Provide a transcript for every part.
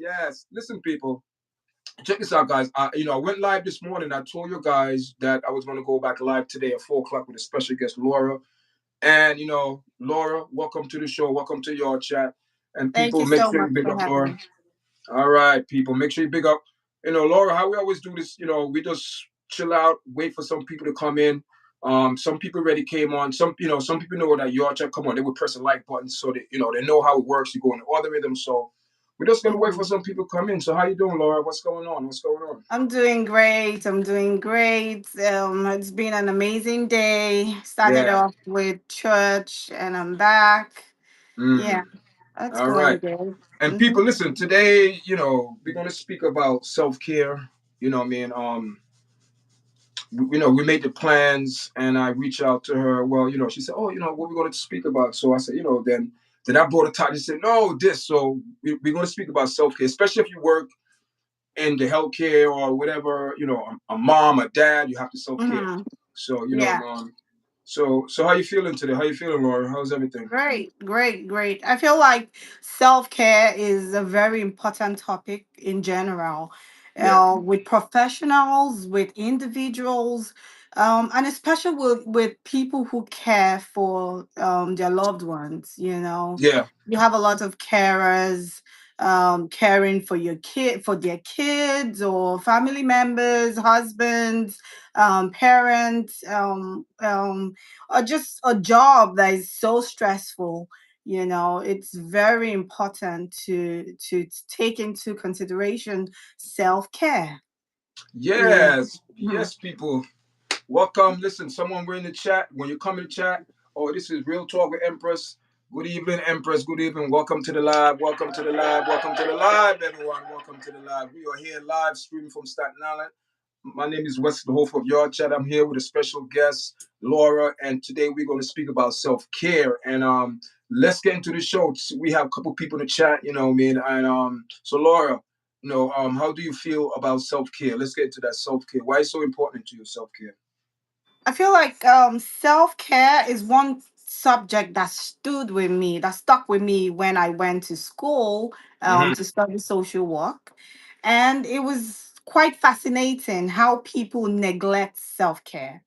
Yes. Listen, people, check this out, guys. I went live this morning. I told you guys that I was going to go back live today at 4 o'clock with a special guest, Laura. And Laura, welcome to the show. Welcome to your chat. And Thank people, you make so sure you much big for up having Laura. me. All right, people, make sure you big up. Laura, how we always do this. We just chill out, wait for some people to come in. Some people already came on. Some people know that your chat come on. They would press the like button, so they know how it works. You go in the other rhythm. So we're just gonna wait for Mhm. some people to come in. So how you doing, Laura? What's going on? What's going on? I'm doing great. I'm doing great. It's been an amazing day. Started Yeah. off with church and I'm back. Hmm. Yeah, that's All going right. good. And Hmm. people, listen. Today, we're gonna speak about self care. You know, what I mean, we made the plans, and I reached out to her. Well, she said, "Oh, what we're going to speak about." So I said, then I brought a topic. She said, "No, this." So we're going to speak about self care, especially if you work in the healthcare or whatever. A mom, a dad, you have to self care. Hmm. So Yeah. so how you feeling today? How you feeling, Laura? How's everything? Great, great, great. I feel like self care is a very important topic in general, Yeah, with professionals, with individuals, and especially with people who care for their loved ones. yeah, You have a lot of carers caring for for their kids or family members, husbands, parents. Or just a job that is so stressful. It's very important to take into consideration self-care. Yeah. yes, Mhm. yes, people. Welcome. Listen, someone we're in the chat. When you come in the chat, oh, this is Real Talk with Empress. Good evening, Empress. Good evening. Welcome to the live. Welcome to the live. Welcome to the live, everyone. Welcome to the live. We are here live streaming from Staten Island. My name is Wes, the host of YARDCHAT. I'm here with a special guest, Laura, and today we're going to speak about self-care. And let's get into the show. We have a couple people in the chat, what I mean? And so Laura, how do you feel about self-care? Let's get into that self-care. Why is it so important to you, self-care? I feel like self-care is one subject that stood with me, that stuck with me when I went to school Hmm. to study social work. And it was quite fascinating how people neglect self-care.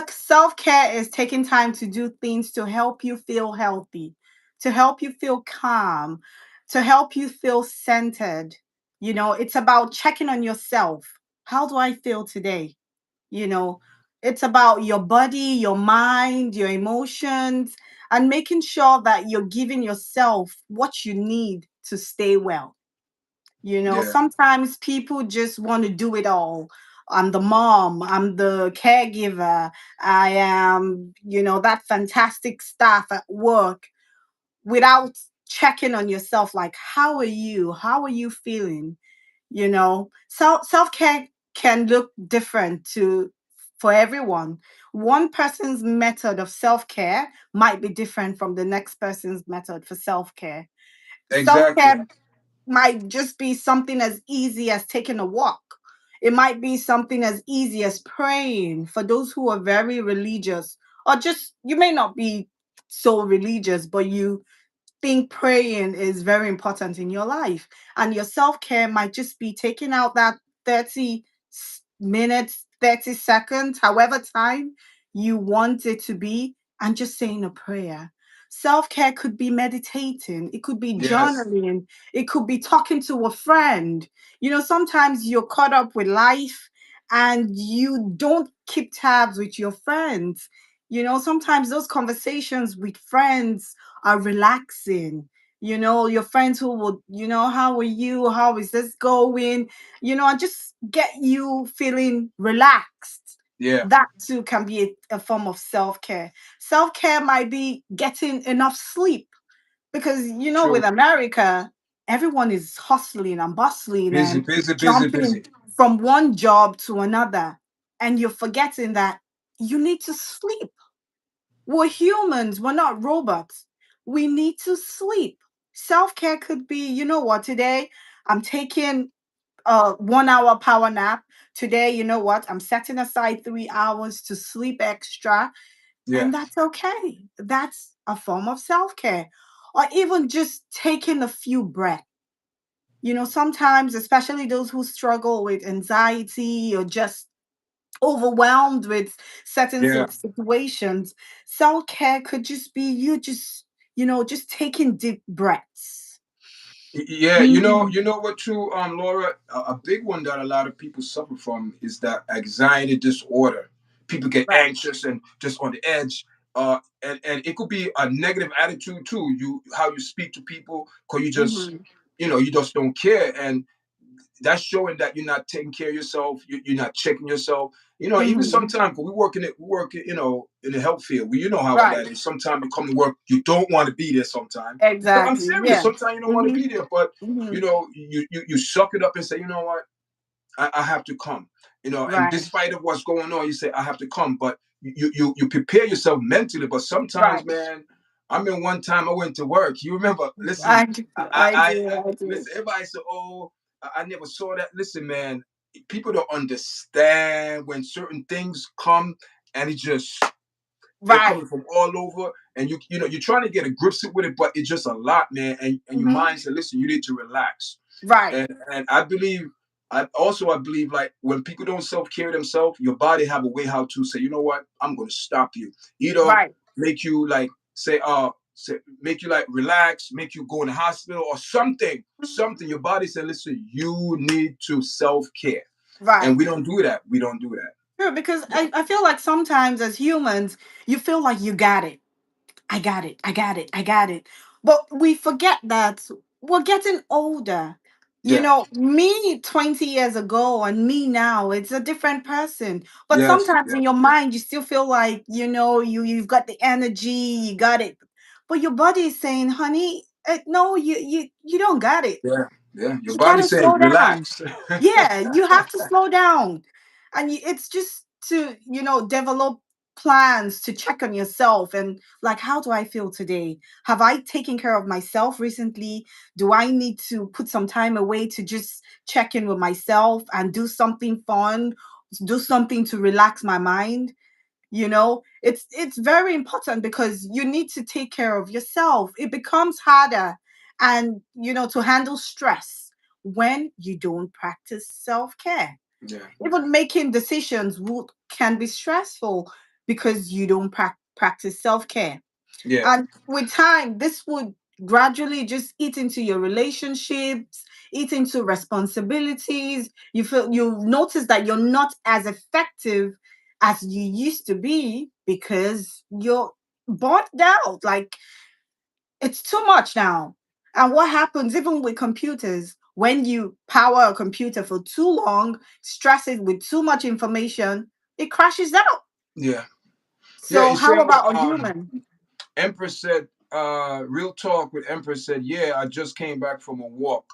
Self-care is taking time to do things to help you feel healthy, to help you feel calm, to help you feel centered. It's about checking on yourself. How do I feel today? you know it's about your body, your mind, your emotions, and making sure that you're giving yourself what you need to stay well. Yeah. Sometimes people just want to do it all. I'm the mom, I'm the caregiver, I am, that fantastic staff at work, without checking on yourself, like, how are you feeling? Self-care can look different to for everyone. One person's method of self-care might be different from the next person's method for self-care. Exactly. Self-care might just be something as easy as taking a walk. It might be something as easy as praying for those who are very religious, or just you may not be so religious, but you think praying is very important in your life. And your self care might just be taking out that 30 minutes, 30 seconds, however time you want it to be, and just saying a prayer. Self care could be meditating, it could be Yes. journaling, it could be talking to a friend. Sometimes you're caught up with life and you don't keep tabs with your friends. Sometimes those conversations with friends are relaxing. Your friends who would, how are you? How is this going? And just get you feeling relaxed. Yeah. That too can be a form of self care. Self care might be getting enough sleep because, with True. America, everyone is hustling and bustling Busy, and busy, busy, jumping busy. from one job to another. And you're forgetting that you need to sleep. We're humans, we're not robots. We need to sleep. Self care could be, today I'm taking a 1 hour power nap. Today, I'm setting aside 3 hours to sleep extra. Yeah. And that's okay. That's a form of self care. Or even just taking a few breaths. Sometimes, especially those who struggle with anxiety or just overwhelmed with certain Yeah. situations, self-care could just be you just, just taking deep breaths. Yeah, Mhm. you know what too, Laura, a big one that a lot of people suffer from is that anxiety disorder. People get Right. anxious and just on the edge. And it could be a negative attitude too. You how you speak to people, cause you just, Hmm. you just don't care, and that's showing that you're not taking care of yourself. You're not checking yourself. Even Hmm. sometimes, cause we work, in the health field. You know how Right. that is. Sometimes you come to work, you don't want to be there. Sometimes, I'm Exactly. serious. Yeah. Sometimes you don't want to Hmm. be there, but Hmm. you suck it up and say, you know what, I have to come. And Right. despite of what's going on, you say I have to come, but you prepare yourself mentally. But sometimes, Right. man, I mean, one time I went to work. You remember? Listen, I do. I I do. I do. listen. Everybody said, "Oh, I never saw that." Listen, man, people don't understand when certain things come, and they're Right. coming from all over, and you're trying to get a grip with it, but it's just a lot, man. And your Hmm. mind said, "Listen, you need to relax." Right. And I believe, like, when people don't self-care themselves, your body have a way how to say, you know what, I'm going to stop you. Either Right. make you like make you like relax, make you go in the hospital or something. Your body said, listen, you need to self-care. And Right. we don't do that. Sure, because I feel like sometimes as humans, you feel like you got it. I got it. I got it. I got it. But we forget that we're getting older. Yeah. Me 20 years ago and me now, it's a different person. But Yes. sometimes Yeah. in your mind, you still feel like, you've got the energy, you got it. But your body is saying, honey, no, you don't got it. Yeah. Yeah. Your You body gotta saying slow down. relax. Yeah, you have to slow down. And it's just to, develop plans to check on yourself and like, how do I feel today? Have I taken care of myself recently? Do I need to put some time away to just check in with myself and do something fun, do something to relax my mind? It's very important because you need to take care of yourself. It becomes harder and to handle stress when you don't practice self-care. Yeah. Even making decisions can be stressful because you don't practice self-care. Yeah. And with time, this would gradually just eat into your relationships, eat into responsibilities. You notice that you're not as effective as you used to be because you're burnt out. Like it's too much now. And what happens even with computers, when you power a computer for too long, stress it with too much information, it crashes out. Yeah. Yeah. So You see how how about a human? Empress said, real talk with Empress said, yeah, I just came back from a walk.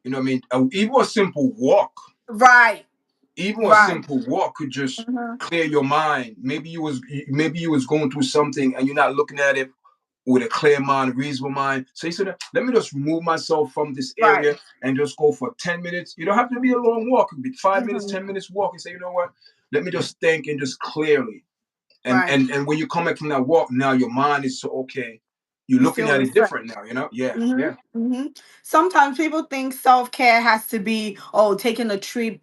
You know what I mean? Even a simple walk, Right. even a Right. simple walk could just Mhm. clear your mind. Maybe you was going through something and you're not looking at it with a clear mind, a reasonable mind. So he said, let me just remove myself from this Right. area and just go for 10 minutes. You don't have to be a long walk. It could be 5 minutes, Mhm. 10 minutes walk, and say, you know what? Let me just think and just clearly. And Right. and and when you come back from that walk, now your mind is so okay. You're You looking feel at it different refreshed. now. Yeah, Hmm. yeah, Hmm. Sometimes people think self care has to be, taking a trip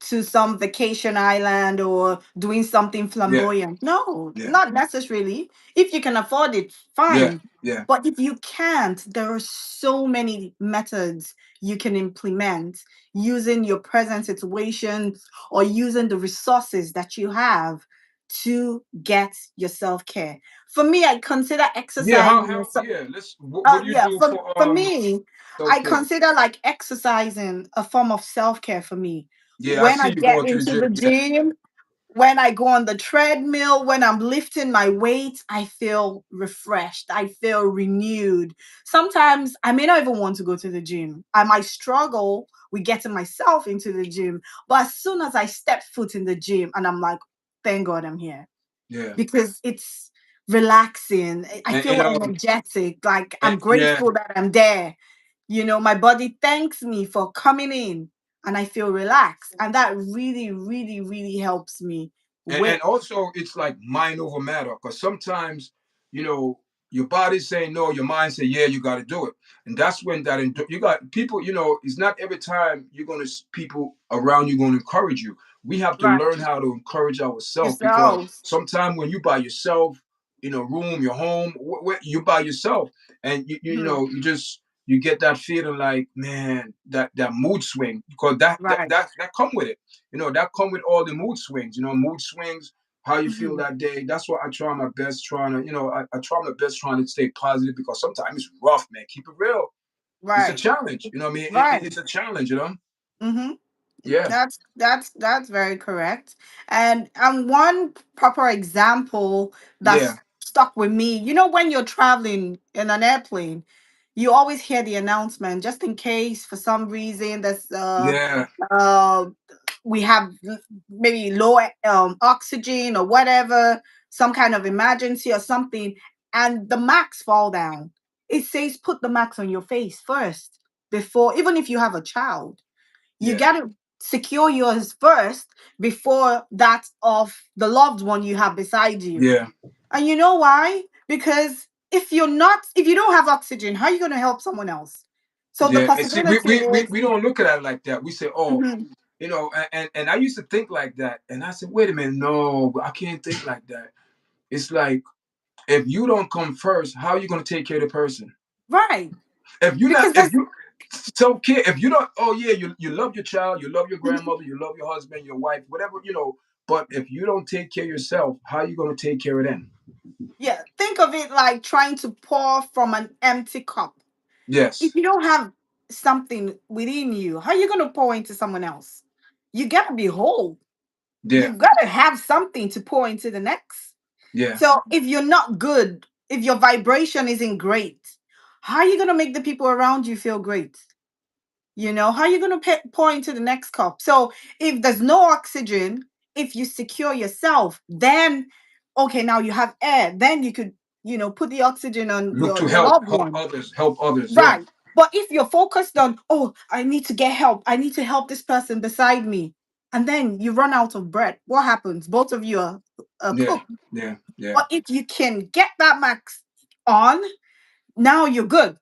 to some vacation island or doing something yeah, flamboyant. No, yeah, not necessarily. If you can afford it, yeah, fine. yeah, But if you can't, there are so many methods you can implement using your present situations or using the resources that you have to get your self care. For me, I consider yeah. exercising. Yeah. What do you Yeah, do for for me, self I care? consider like exercising a form of self-care for me. Yeah, I When I see you get going to the into the gym. Yeah, gym, when I go on the treadmill, when I'm lifting my weight, I feel refreshed. I feel renewed. Sometimes I may not even want to go to the gym. I might struggle with getting myself into the gym. But as soon as I step foot in the gym and I'm like, thank God I'm here yeah, because it's relaxing. I and feel energetic. Like I'm yeah, grateful that I'm there. My body thanks me for coming in and I feel relaxed. And that really, really, really helps me and with. also it's like mind over matter because sometimes you know Your body's saying no, your mind say yeah, you got to do it, and that's when you got people. It's not every time you're gonna people around you gonna encourage you. We have to Right. learn how to encourage ourselves because Yourselves. sometimes when you by yourself in a room, your home, you by yourself, and Mhm. you get that feeling like, man, that mood swing, because Right. that come with it. That come with all the mood swings. Mood swings, how you feel Mhm. that day. That's what I try my best trying to, I try my best trying to stay positive, because sometimes it's rough, man. Keep it real. It's a Right. challenge. You know what I mean? Right. It's a challenge. Mhm. Yeah. That's very correct. And one proper example Yeah. that's stuck with me, you know, when you're traveling in an airplane, you always hear the announcement just in case for some reason there's Yeah. uh we have maybe low oxygen or whatever, some kind of emergency or something, and the max fall down. It says put the max on your face first before, even if you have a child, you Yeah. got to secure yours first before that of the loved one you have beside you. Yeah. And you know why? Because if you don't have oxygen, how are you going to help someone else? So the Yeah. And see, we, possibility we, we, is, we don't look at it like that. We say, oh, mhm, and I used to think like that. And I said, wait a minute, no, I can't think like that. It's like, if you don't come first, how are you going to take care of the person? right? If you not, Because if that's you self care, if you don't, oh yeah, you love your child, you love your grandmother, you love your husband, your wife, whatever. But if you don't take care of yourself, how are you going to take care of them? yeah, think of it like trying to pour from an empty cup. If Yes. you don't have something within you, how are you going to pour into someone else? You got to be whole. Yeah. You've got to have something to pour into the next. Yeah. So if you're not good, if your vibration isn't great, how are you going to make the people around you feel great? How are you going to pour into the next cup? So if there's no oxygen, if you secure yourself, then okay, now you have air, then you could, put the oxygen on Look your to your help, loved help one. others, help others. Yeah. Right. But if you're focused on, oh, I need to get help, I need to help this person beside me, and then you run out of breath, what happens? Both of you are Yeah. cooked. Yeah. Yeah. But if you can get that max on, now you're good.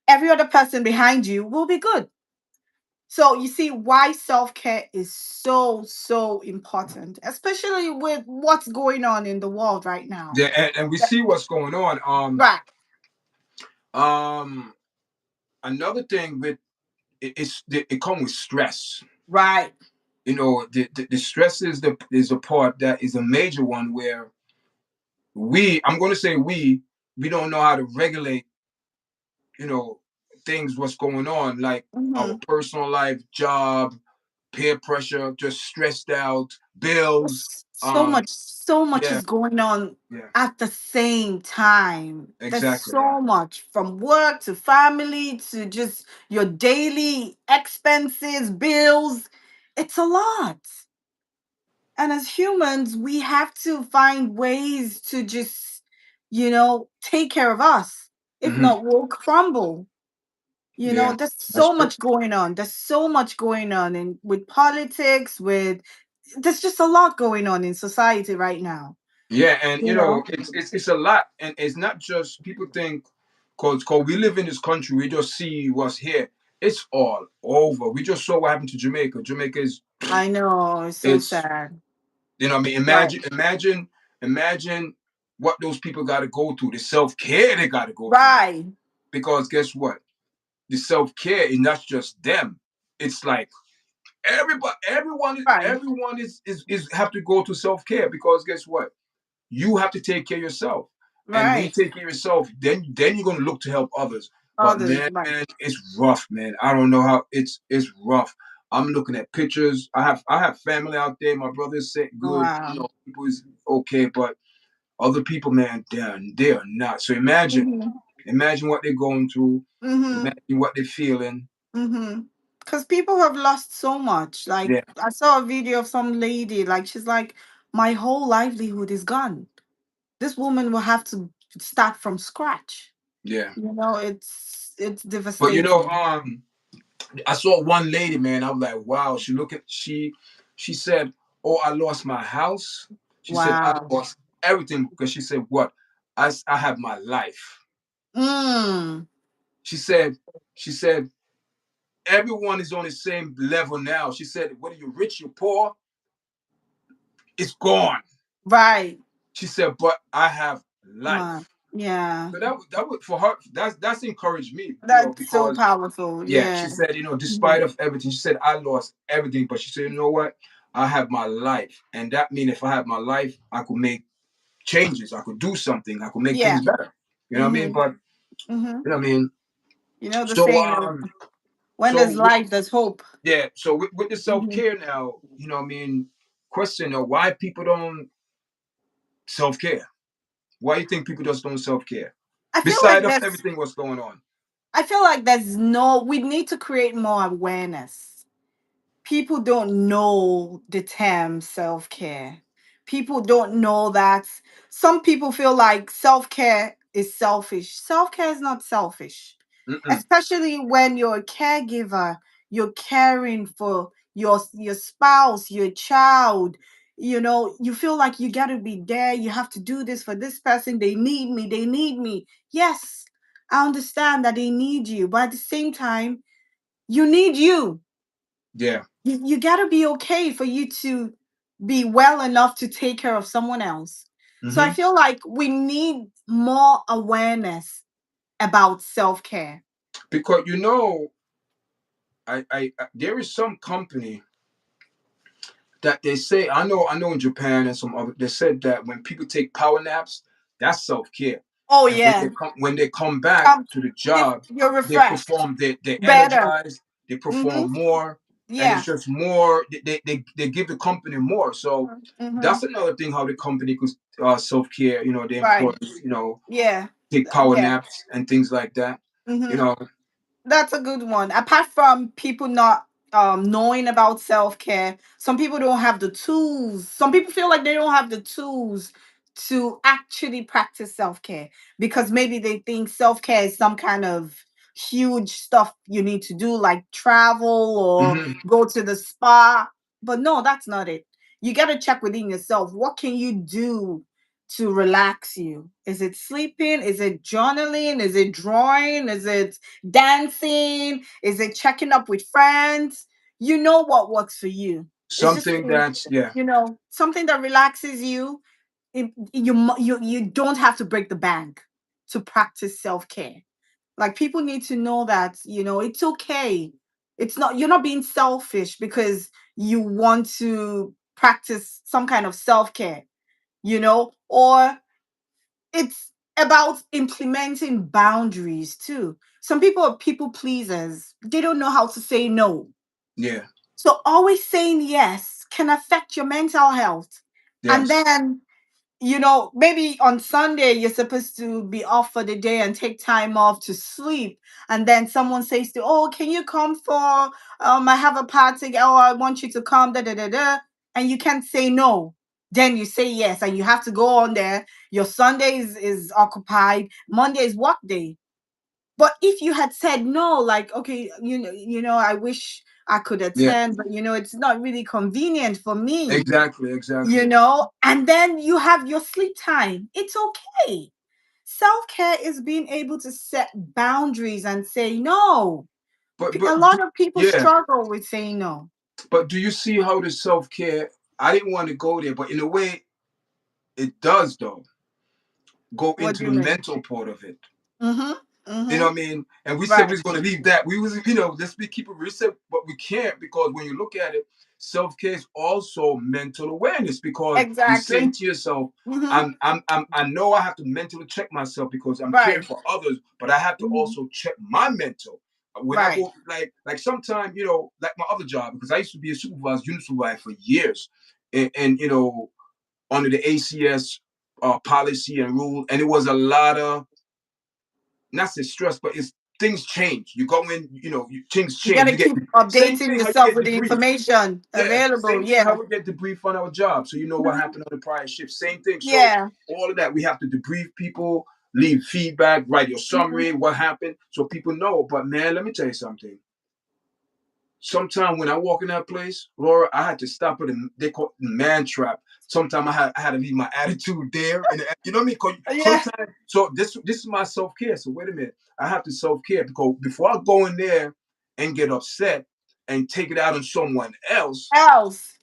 Every other person behind you will be good. So you see why self-care is so, so important, especially with what's going on in the world right now. Yeah. And we see what's going on. Right, Um. Another thing with it comes with stress. right. The stress is the part that is a major one, where I'm going to say we don't know how to regulate, you know things, what's going on, like our Hmm. personal life, job, peer pressure, just stressed out, bills. So much Yeah. is going on Yeah. at the same time. There's Exactly. so much from work to family to just your daily expenses, bills. It's a lot. And as humans, we have to find ways to just, take care of us. If Hmm. not, we'll crumble. Yeah. There's That's so true. much going on. There's so much going on, and with politics, there's just a lot going on in society right now. Yeah, and You know, it's a lot, and it's not just people think, cause we live in this country, we just see what's here. It's all over. We just saw what happened to Jamaica. Jamaica is I know it's so it's sad. what I mean. Right, Imagine what those people got to go through, the self care they got to go through. right, Because guess what? The self care is not just them. It's like everybody, right, everyone is have to go to self care, because guess what? You have to take care of yourself. And when you right. take care of yourself, then you're gonna look to help others. But Others, man, right. it's rough, man. I don't know how it's rough. I'm looking at pictures. I have family out there. My brother's sick, good. Wow. People is okay, but other people, man, they are not. So Mm-hmm. imagine what they're going through. Mm-hmm. Imagine what they're feeling. Mm-hmm. Because people have lost so much. Like Yeah, I saw a video of some lady, like she's like, my whole livelihood is gone. This woman will have to start from scratch. yeah. It's But devastating. I saw one lady, man. I was like, wow. She said, "Oh, I lost my house." She said, "I Wow. lost everything," because she said, "What? I have my life." Mm. She said, she said, everyone is on the same level now. She said, whether you're rich, you're poor, it's gone. Right. She said, but I have Right. life. Yeah. So that would for her, that's encouraged me, That's so because powerful. yeah, Yeah. she said, despite Mhm. of everything, she said I lost everything, but she said, you know what? I have my life, and that means if I have my life, I could make changes. I could do something. I could make Yeah. things better. You know what I mean? Mhm. But Mhm. you know what I mean. You know the So saying of when so there's life, there's hope. yeah, so with the self Mhm. care now, what I mean, question of why people don't self care. Why you think people just don't self care? I feel Beside like of there's everything what's going on. I feel like there's no we need to create more awareness. People don't know the term self-care. People don't know that some people feel like self-care is selfish. Self-care is not selfish. Mm-mm. Especially when you're a caregiver, you're caring for your spouse, your child. You feel like you got to be there. You have to do this for this person. They need me. They need me. Yes, I understand that they need you, but at the same time, you need you. Yeah. You got to be okay for you to be well enough to take care of someone else. So I Hmm. feel like we need more awareness about self-care. Because there is some company that they say, I know in Japan and some other, they said that when people take power naps, that's self care. Oh And when yeah. they come back um to the job, you're they refreshed perform, they better. energize, they Mm-hmm. perform more, and it's Yeah. just more. They give the company more. So Mm-hmm. that's another thing how the company could self care. The Right. employees, Yeah. take power Yeah. naps and things like that. You Mm-hmm. know. That's a good one. Apart from people not knowing about self care, some people don't have the tools. Some people feel like they don't have the tools to actually practice self care because maybe they think self care is some kind of huge stuff you need to do, like travel or Hmm. go to the spa. But no, that's not it. You got to check within yourself. What can you do to relax you? Is it sleeping? Is it journaling? Is it drawing? Is it dancing? Is it checking up with friends? You know what works for you. It's just Something that's yeah. something that relaxes you. You don't have to break the bank to practice self-care. Like people need to know that, it's okay. It's not You're not being selfish because you want to practice some kind of self-care, or it's about implementing boundaries too. Some people are people pleasers. They don't know how to say no. Yeah. So always saying yes can affect your mental health. And Yes. then, maybe on Sunday you're supposed to be off for the day and take time off to sleep. And then someone says to, "Oh, can you come for I have a party. Oh, I want you to come, da da da da." And you can't say no. Then you say yes, and you have to go on there. Your Sunday is occupied. Monday is work day. But if you had said no, like, okay, I wish I could Yeah. attend, but it's not really convenient for me, Exactly. Exactly. and then you have your sleep time. It's okay. Self-care is being able to set boundaries and say no. A But lot of people yeah. struggle with saying no. But do you see how the self care? I didn't want to go there, but in a way, it does though go What into do the you mean? mental part of it. Mm-hmm. You know Mm-hmm. what I mean? And we said we Right. was going to leave that. We was, let's be keep it real, but we can't because when you look at it, self care is also mental awareness because you're saying Exactly. to yourself, Mm-hmm. I know I have to mentally check myself because I'm caring Right. for others, but I have to Mm-hmm. also check my mental. When I Right. go, like sometimes, like my other job, because I used to be a supervisor, unit supervisor for years, and under the ACS policy and rule, and it was a lot of not say stress, but it's things change. You go in, things You got change. to You get keep same updating thing how you yourself get with the debriefed. information Yeah, available. same thing how Yeah. we get debriefed on our job, so you know what Mhm. happened on the prior shift. Same thing. So Yeah. all of that we have to debrief people, leave feedback, write your Mhm. summary, what happened, so people know. But man, let me tell you something. Sometimes when I walk in that place, Laura, I had to stop at they call it the man trap. sometimes I had to leave my attitude there, and you know what I mean. 'Cause Yeah. sometimes, so this is my self care. So wait a minute, I have to self care because before I go in there and get upset and take it out on someone else Else.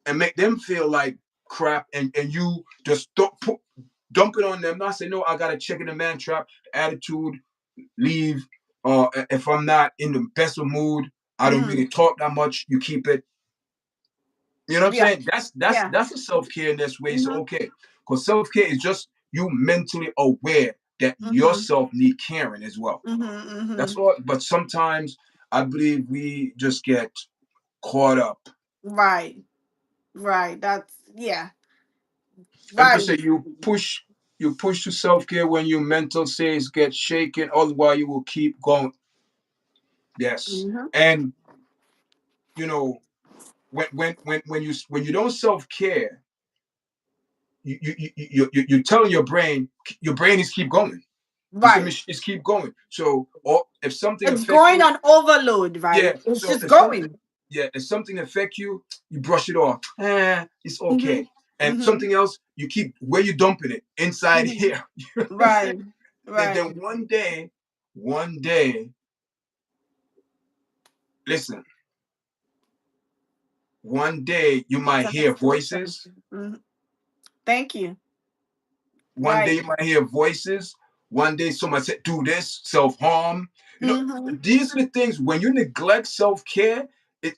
and make them feel like crap, and you just dump it on them. No, I say no. I gotta check in the man trap attitude, leave. If I'm not in the best of mood, I don't Mm-hmm. really talk that much. You keep it. You know what I'm Yeah. saying? Yeah. That's a self care in this way. So Mm-hmm. okay, because self care is just you mentally aware that Mm-hmm. yourself need caring as well. Mm-hmm. That's Mm-hmm. all. But sometimes I believe we just get caught up. Right. Right. That's yeah. And per Right. se, you push to self care when your mental says get shaken. Otherwise, you will keep going. Yes, Mm-hmm. and you know when you don't self care, you're telling your brain is keep going. It's a Right. machine. It's keep going. So, or if something It's affect going you, on overload, yeah. right? It's So just if something, going. yeah, if something affect you, you brush it off. It's Mm-hmm. okay. And Mm-hmm. something else, you keep where you dumping it inside Mm-hmm. here. You know what I'm saying? Right. Then Right. one day, listen, one day you It's might an hear extension. voices. Mhm. Thank you. One day Right. you might hear voices. One day someone said, do this, self-harm. You know, Mm-hmm. these are the things when you neglect self-care,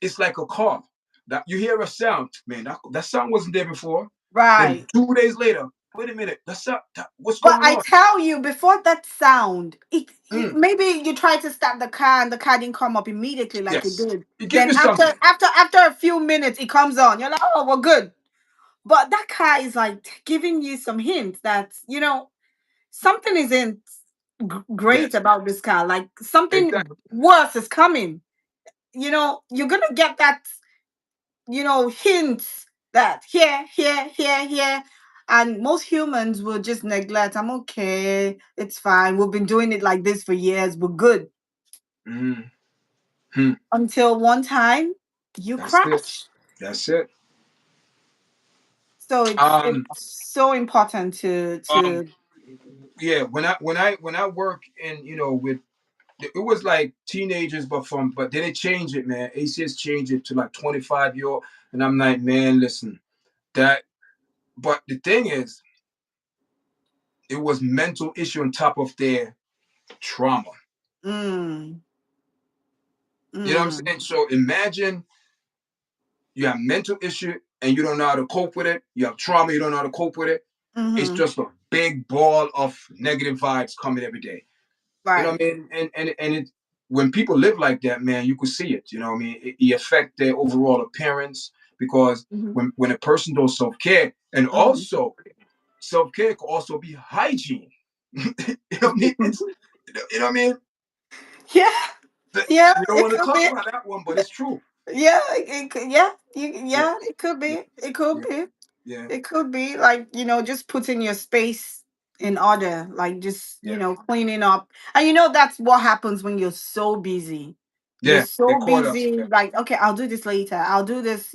it's like a car. That you hear a sound, man, that sound wasn't there before. Then Right. 2 days later, wait a minute, what's But going I on? tell you, before that sound, Mm, maybe you try to start the car and the car didn't come up immediately like it yes. did. It give Then you something. after a few minutes, it comes on. You're like, oh, we're good. But that car is like giving you some hints that something isn't great Yes. about this car. Like something Exactly. worse is coming. You're gonna get that hints that here, and most humans will just neglect. I'm okay, it's fine, we've been doing it like this for years, we're good, Mm, hmm. until one time you That's it. crash. That's it. So it's Um, so important um, to yeah, when I work in, with it was like teenagers, but then they changed it, man. ACS changed it to like 25-year-old, and I'm like, man, listen, that. But the thing is, it was mental issue on top of their trauma. mm, You know what I'm mm, saying? So imagine you have mental issue and you don't know how to cope with it. You have trauma, you don't know how to cope with it. It's mm-hmm, just a big ball of negative vibes coming every day. You know what right, I mean? And it when people live like that, man, you could see it. You know what I mean? It affect their overall appearance because mm-hmm, when a person does self care, and mm-hmm. also self care could also be hygiene. You know what I mean? It's you know what I mean? Yeah, yeah, We don't it want to could talk be. about that one, but it's true. Yeah, yeah, Yeah, yeah, it could yeah, be, it could yeah, be. yeah, It could be like, just putting your space in order, like just, yeah, cleaning up. And that's what happens when you're so busy. You're yeah. They so caught up. busy, Yeah, like, okay, I'll do this later. I'll do this.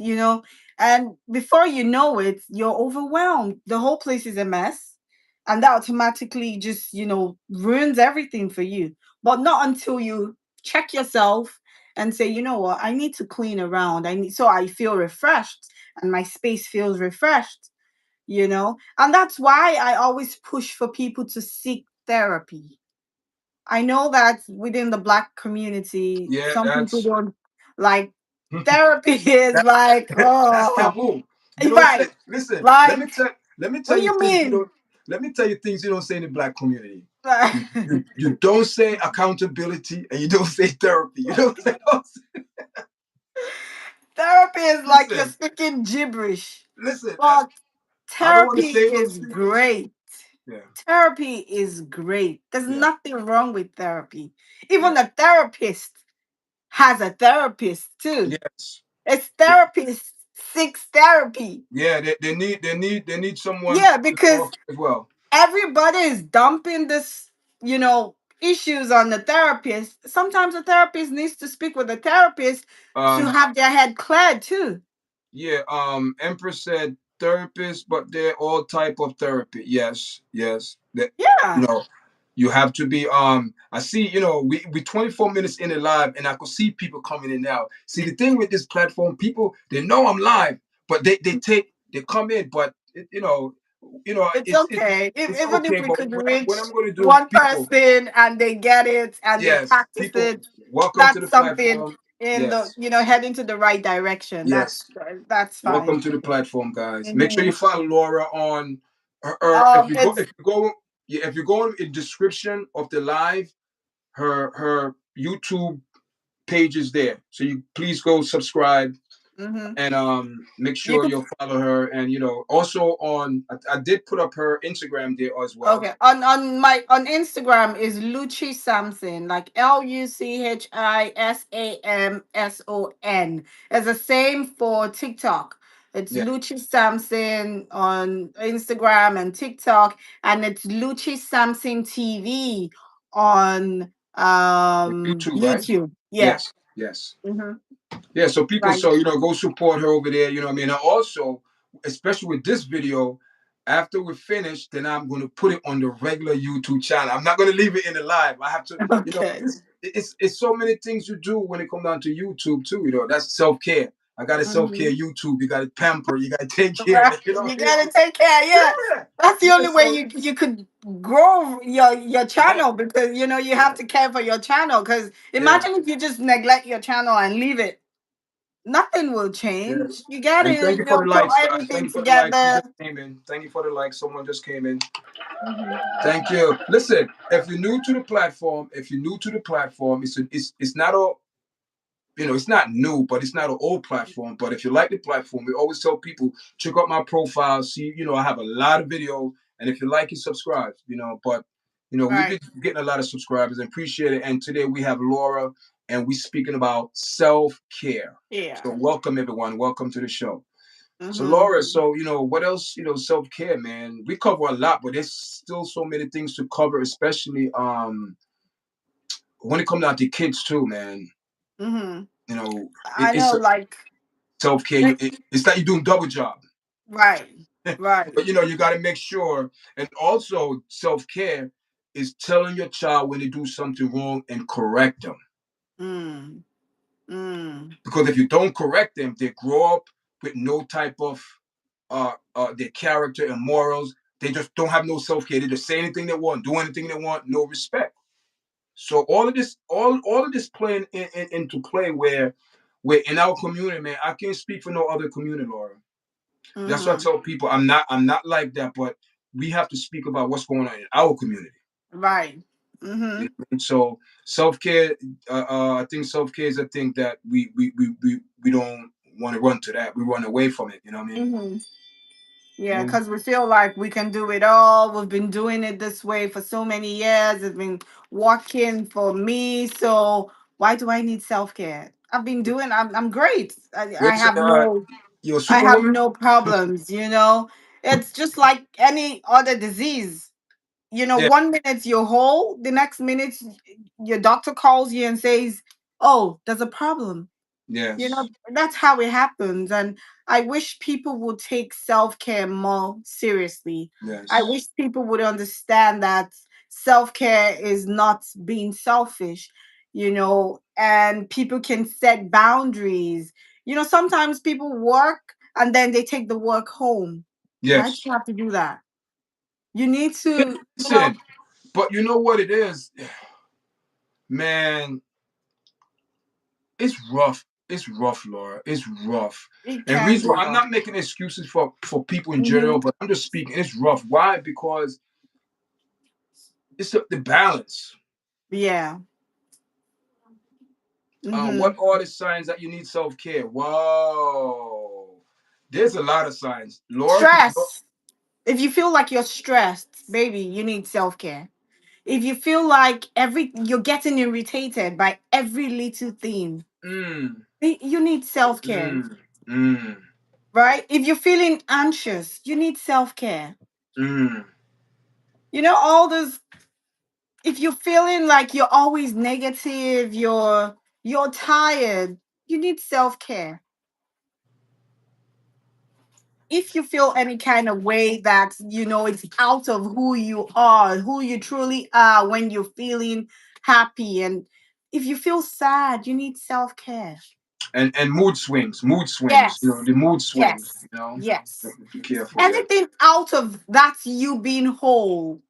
And before you know it, you're overwhelmed. The whole place is a mess. And that automatically just, ruins everything for you. But not until you check yourself and say, you know what, I need to clean around. So I feel refreshed and my space feels refreshed. And that's why I always push for people to seek therapy. I know that within the Black community, yeah. some people That's don't like therapy is that, like, that's oh, taboo. You don't say. right. Listen, Like, let me what tell do you you things you mean? don't. Let me tell you things you don't say in the black community. Like, You don't say accountability and you don't say therapy. You don't say. therapy is like you're Listen, speaking gibberish. listen. But I don't want to therapy say those is things. great. Yeah, Therapy is great. There's yeah, nothing wrong with therapy. Even yeah. a therapist has a therapist too. Yes. It's therapist seeks therapy. Yeah, they need someone Yeah, to because talk to as well. everybody is dumping this, issues on the therapist. Sometimes the therapist needs to speak with the therapist to Um, have their head cleared too. yeah. Empress said. therapists, but they're all type of therapy. Yes, yes. That, you Yeah, know, you have to be. I see. We 24 minutes in the live, and I could see people coming in now. See, the thing with this platform, people they know I'm live, but they come in, but it's it's okay. If, it's even if okay. we But could what I'm reach going to do, one people. person and they get it and they Yes, practice people. it, Welcome to the that's something platform. in the Yes, heading to the right direction. yes. That's fine. Welcome to the platform, guys. Make sure Hmm. you follow Laura on her. It's If you go in the description of the live, her YouTube page is there. So you please go subscribe hmm and make you sure could. you'll follow her. And also on I did put up her Instagram there as well. Okay, on Instagram is Luchi Samson, like LuchiSamson. It's the same for TikTok. It's Yeah, Luchi Samson on Instagram and TikTok, and it's Luchi Samson TV on YouTube, right? YouTube. Yeah. Yes, yes. Mm-hmm. Yeah, so people, Right. so go support her over there. You know what I mean? And also, especially with this video, after we finish, then I'm going to put it on the regular YouTube channel. I'm not going to leave it in the live. I have to, Okay. it's so many things you do when it comes down to YouTube too. That's self care. I got a self care Mm-hmm. YouTube. You got to pamper. You got to take care. Right. You know what You I mean? gotta take care. Yeah, Yeah, that's the yeah. only way So you could grow your yeah, channel, because you have to care for your channel. Because yeah, imagine if you just neglect your channel and leave it, nothing will yeah. change. You gotta And thank you for the put likes, guys. Thank everything you for the likes. Who together. just came in? Thank you for the likes. Someone just came in. Hmm. Thank you. Listen, if you're new to the platform, it's not a it's not new, but it's not an old platform. But if you like the platform, we always tell people check out my profile. See, I have a lot of videos, and if you like it, subscribe. But we've been Right. getting a lot of subscribers and appreciate it. And today we have Laura, and we speaking about self care. So Yeah. welcome everyone. Welcome to the show. So Hmm. Laura, so what else? Self care, man. We cover a lot, but there's still so many things to cover, especially when it comes down to kids too, man. Hmm. You know, I it's know, like, self care. It's like you're doing double job, right, right. but you got to make sure, and also self care is telling your child when they do something wrong and correct them. Mm, mm, Because if you don't correct them, they grow up with no type of their character and morals. They just don't have no self care. They just say anything they want, do anything they want, no respect. So all of this playing into play where in our community, man, I can't speak for no other community, Laura. That's what I hmm. tell people. I'm not like that, but we have to speak about what's going on in our community. Right. Hmm. And so self care, I think self care is a thing that we don't want to run to that. We run away from it. You know what I mean? Hmm. You Yeah, know? because we feel like we can do it all. We've been doing it this way for so many years. It's been working for me. So why do I need self care? I've been doing. I'm great. Wait, so, you're a I have superwoman? no problems. It's just like any other disease. Yeah. One minute you're whole, the next minute your doctor calls you and says, "Oh, there's a problem." Yes. That's how it happens. And I wish people would take self-care more seriously. I Yes. wish people would understand that self-care is not being selfish, and people can set boundaries. Sometimes people work and then they take the work home. Why do Yes. you have to do that? You need to, Listen, but you know what it is, man. It's rough. It's rough, Laura. It's rough. it And can reason be why I'm rough. not making excuses for people in Hmm. general, but I'm just speaking. It's rough. Why? Because it's the balance. Yeah. What Hmm. are the signs that you need self care? Whoa, there's a lot of signs. Laura can. Stress. If you feel like you're stressed, baby, you need self-care. If you feel like you're getting irritated by every little thing, Mm, you need self-care. mm, mm, Right? If you're feeling anxious, you need self-care. mm. All this. If you're feeling like you're always negative, you're tired, you need self-care. if you feel any kind of way that it's out of who you are, who you truly are, when you're feeling happy, and if you feel sad, you need self-care. And mood swings, Yes, the mood swings, yes, you yes. have to be careful, yeah. Anything out of that's you being whole,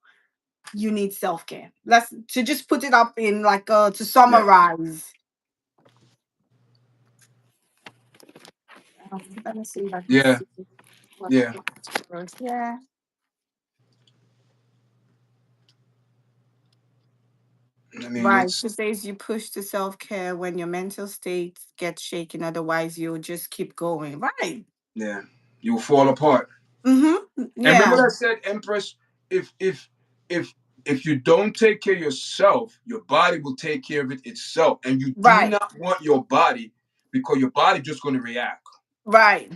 you need self-care. Let's to just put it up in like to Yeah, summarize. Let me see if I can yeah, see what yeah. words. Yeah. I mean, Right. it's She says you push to self care when your mental state gets shaken. Otherwise, you'll just keep going. Right. yeah, you'll fall apart. Mm-hmm. And remember Yeah. that said, Empress, if if if if you don't take care of yourself, your body will take care of it itself. And you do Right. not want your body, because your body just going to react. Right.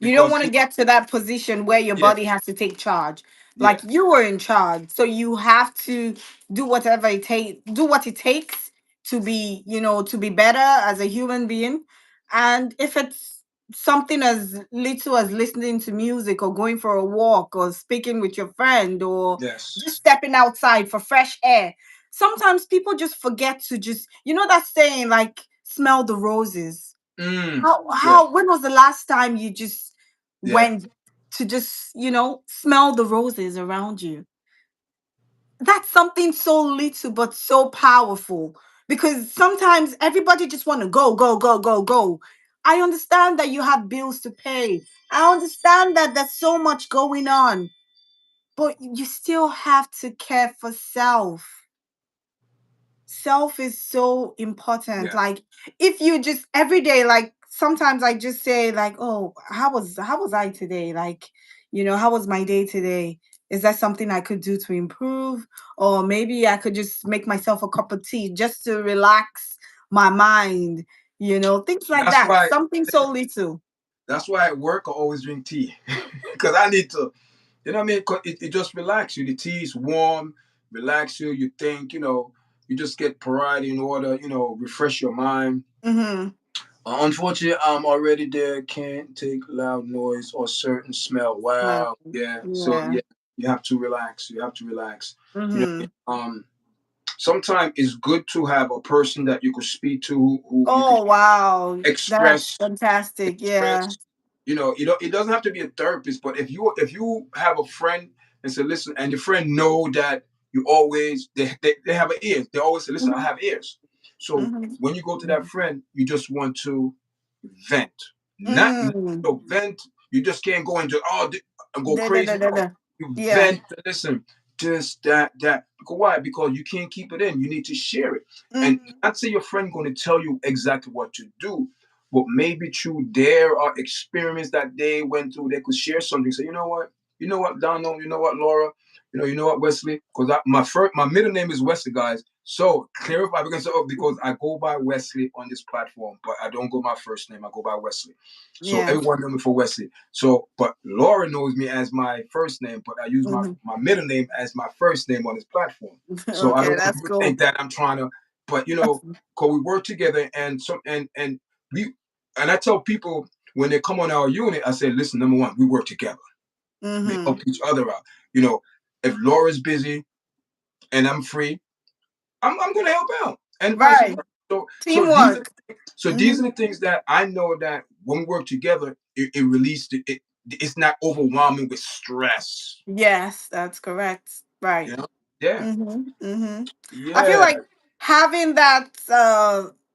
You don't Because want to get to that position where your yeah, body has to take charge. yeah, Like you were in charge. So you have to do whatever it takes, do what it takes to be, to be better as a human being. And if it's something as little as listening to music or going for a walk or speaking with your friend or yes. just stepping outside for fresh air. Sometimes people just forget to just, that saying like smell the roses. Mm, yeah, How when was the last time you just yeah. went to just, smell the roses around you? That's something so little but so powerful, because sometimes everybody just want to go, go, go, go, go. I understand that you have bills to pay. I understand that there's so much going on, but you still have to care for self. Self is so important. Yeah. Like if you just every day, like sometimes I just say like, oh, how was I today? Like, how was my day today? Is that something I could do to improve? Or maybe I could just make myself a cup of tea just to relax my mind, things like That's that. why. Something so little. That's why at work I always drink tea, because I need to. You know what I mean? 'Cause it just relax you. The tea is warm, relax you. You think, you just get priority in order. Refresh your mind. Mm-hmm. Unfortunately, I'm already there. Can't take loud noise or certain smell. Well, Wow. Yeah. So yeah. yeah, you have to relax. You have to relax. You know. Mm-hmm. Sometimes it's good to have a person that you could speak to, who you could Oh wow. That's express fantastic. Yeah. express. It doesn't have to be a therapist, but if you have a friend and say, listen, and your friend know that you always they have an ear. They always say, listen, I Mm-hmm. have ears. So Mm-hmm. when you go to that friend, you just want to vent, not Mm. vent. You just can't go into and go Da, da, da, crazy. da, No, da. you Yeah. vent. Listen, just that. Because why? Because you can't keep it in. You need to share it. And Mm-hmm. not say your friend going to tell you exactly what to do, but maybe through their experience that they went through, they could share something. Say, you know what, Donald, you know what, Laura, you know what, Wesley, because my middle name is Wesley, guys. So clarify, because I go by Wesley on this platform, but I don't go my first name. I go by Wesley. So Yeah. everyone knows me for Wesley. So, but Laura knows me as my first name, but I use my Mm-hmm. my middle name as my first name on this platform. So I Okay, don't want that's people to cool. think that I'm trying to, but because we work together, and we and I tell people when they come on our unit, I say, listen, number one, we work together. We Mm-hmm. help each other out. If Laura's busy and I'm free, I'm gonna help out, and vice Right. versa. So Teamwork. these Mm-hmm. are the things that I know that when we work together, it released it's not overwhelming with stress. Yes, that's correct. Right. You know? Yeah. Mm-hmm. Mm-hmm. I feel Yeah. like having that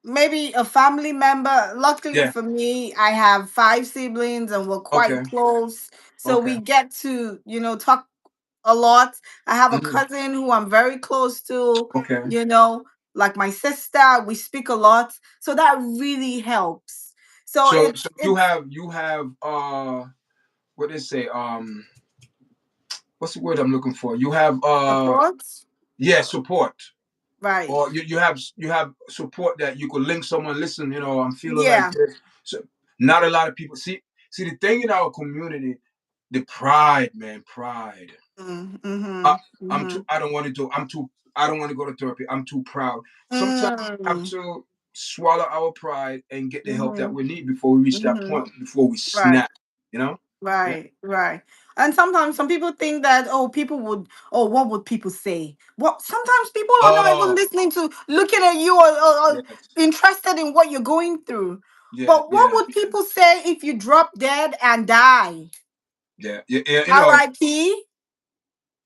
maybe a family member. Luckily Yeah. for me, I have five siblings and we're quite Okay. close. So Okay. we get to, talk a lot. I have a Mhm. cousin who I'm very close to, Okay. you know, like my sister. We speak a lot. So that really helps. So So it's it's you have what they say, what's the word I'm looking for? You have support. yeah, support. Right. Or you have support that you could link someone. Listen, I'm feeling like Yeah. this. So not a lot of people see the thing in our community, the pride, man, pride. I, Mm-hmm. I'm too. Mm-hmm. I don't want to do. I'm too. I don't want to go to therapy. I'm too proud. Sometimes we have Mm-hmm. to swallow our pride and get the help that Mm-hmm. we need before we reach that Mm-hmm. point. Before we Right. snap. You know. Yeah. Right, right. And sometimes some people think that, oh, people would, oh, what would people say? What sometimes people are not even Oh, listening to, looking at you, or yes. interested in what you're going through. Yeah, But what yeah, would people say if you drop dead and die? yeah, yeah, yeah. R.I.P.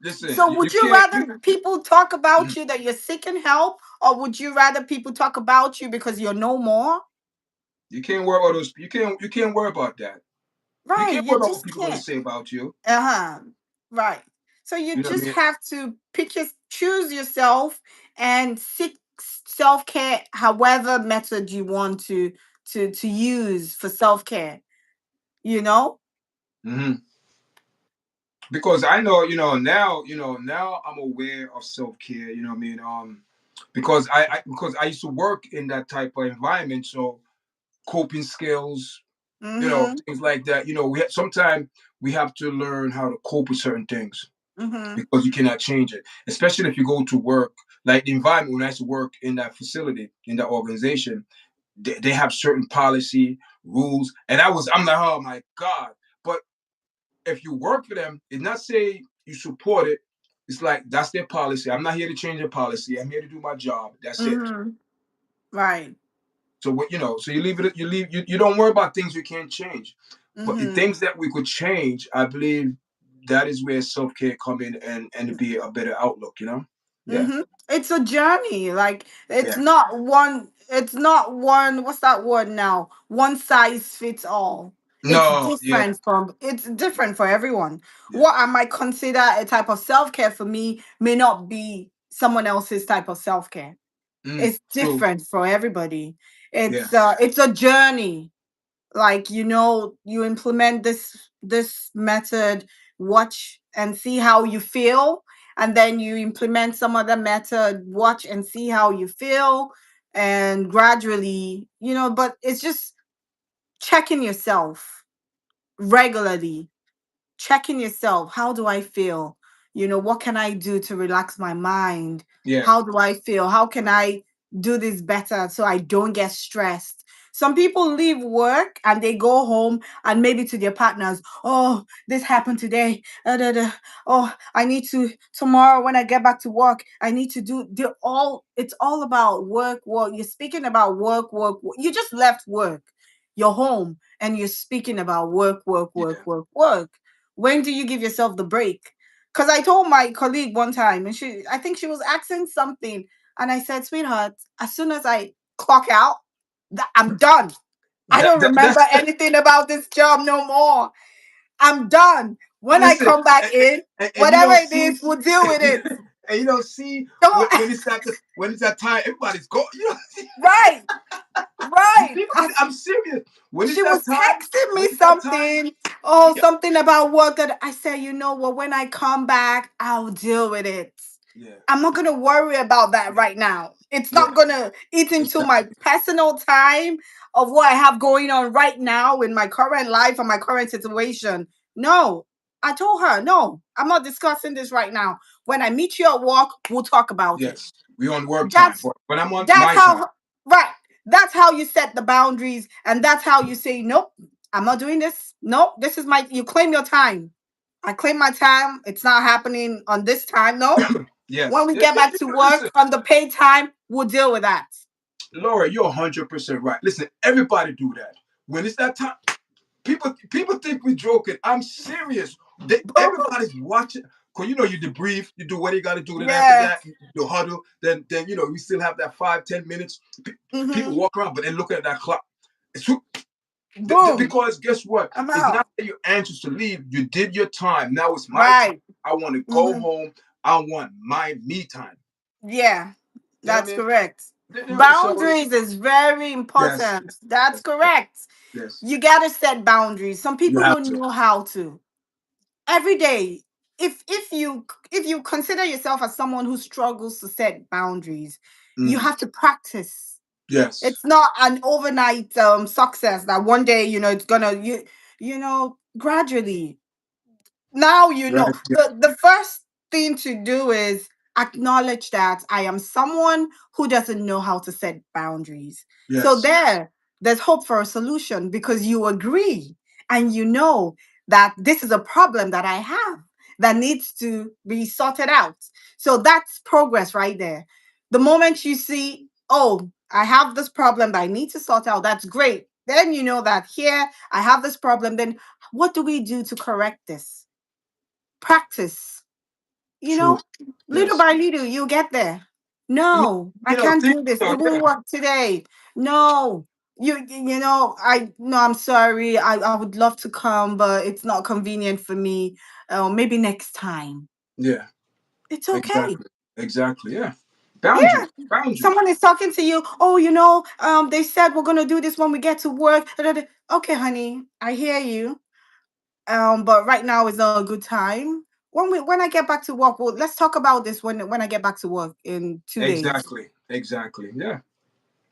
Listen, So you would you can't. You rather people talk about you that you're seeking help, or would you rather people talk about you because you're no more? you can't worry about those. You can't worry about that. You Right, can't you worry about what just people are going to can't. say about you. Uh-huh. Right. So you You know what I just mean? have to choose yourself and seek self-care however method you want to use for self-care, you know? Hmm. Because I know, now, now I'm aware of self care. You know what I mean? Because because I used to work in that type of environment, so coping skills, Mhm. things like that. Sometimes we have to learn how to cope with certain things Mhm. because you cannot change it. Especially if you go to work, like the environment when I used to work in that facility, in that organization, they have certain policy rules, and I'm like, oh my god. But if you work for them, it's not say you support it. It's like that's their policy. I'm not here to change their policy. I'm here to do my job. That's it. Mhm. Right. So what so you leave it. You don't worry about things you can't change. But the Mhm. things that we could change, I believe that is where self care come in and to be a better outlook. Yeah, It's a journey. Like it's yeah. not one. It's not one. What's that word now? One size fits all. It's No, yeah, different from. It's different for everyone. yeah. What I might consider a type of self care for me may not be someone else's type of self care. It's True. different for everybody. Yes, It's a journey. Like, you implement this method, watch and see how you feel, and then you implement some other method, watch and see how you feel, and gradually, but it's just checking yourself regularly, checking yourself. How do I feel? What can I do to relax my mind? yeah, How do I feel? How can I do this better so I don't get stressed? Some people leave work and they go home and maybe to their partners, oh, this happened today. Oh, I need to, tomorrow when I get back to work, I need to do, it's all about work, work. You're speaking about work, work, work. You just left work. You're home and you're speaking about work, work, work, yeah. work, work. When do you give yourself the break? Because I told my colleague one time, and I think she was asking something, and I said, "Sweetheart, as soon as I clock out, I'm done. I That, don't that remember that's anything about this job no more. I'm done. When I listen, come back in, and you whatever don't it see, is, we'll deal with it. and you don't see Don't." when it's that time, everybody's go. Right, right. People, I'm serious. When it's She that was time, texting when me it's that time, something, oh, yeah, something about work that I said, when I come back, I'll deal with it. yeah, I'm not gonna worry about that right now. It's yeah, not gonna eat into my exactly. personal time of what I have going on right now in my current life or my current situation. No, I told her, no, I'm not discussing this right now. When I meet you at work, we'll talk about it. Yes, we on work time, That's but when I'm on that's my time, how right. That's how you set the boundaries, and that's how you say, nope, I'm not doing this. Nope, this is my you claim your time. I claim my time. It's not happening on this time. No. When yes, we get back to listen, work on the paid time, we'll deal with that. Laura, you're 100% right. Listen, everybody do that. When it's that time, people think we joking. I'm serious. Everybody's watching. Cause you debrief, you do what you got to do. Then after Yeah. that, you huddle. Then we still have that 5-10 minutes. People Mm-hmm. walk around, but then look at that clock. It's Boom. because guess what? I'm It's not out. that you're anxious to leave. You did your time. Now it's my time. Right. I want to go Mm-hmm. home. I want my me time. Yeah, You know what I that's mean? correct. So Boundaries is very yes, important. That's yes, correct. yes. You gotta set boundaries. Some You people have don't to. know how to. Every day, if you consider yourself as someone who struggles to set boundaries, you Mm, have to practice. yes. It's not an overnight success that one day it's gonna gradually. Now Right. Yeah. the first thing to do is acknowledge that I am someone who doesn't know how to set boundaries. So Yes. there's hope for a solution because you agree and you know that this is a problem that I have that needs to be sorted out. So that's progress right there. The moment you see, oh, I have this problem that I need to sort out, that's great. Then you know that here I have this problem. Then what do we do to correct this? Practice, you True. know, little Yes. by little, you get there. I mean, No, I you know, can't think, do this. you know, It won't yeah, work today. No, you know, I no, I'm sorry. I would love to come, but it's not convenient for me. Maybe next time. yeah, It's okay. exactly, exactly, yeah. Yeah. Boundaries, boundaries. Someone is talking to you. Oh, you know, they said we're gonna do this when we get to work. Da, da, da. Okay, honey, I hear you. But right now is not a good time. When I get back to work, well, let's talk about this when I get back to work in 2 days. Exactly, exactly, yeah.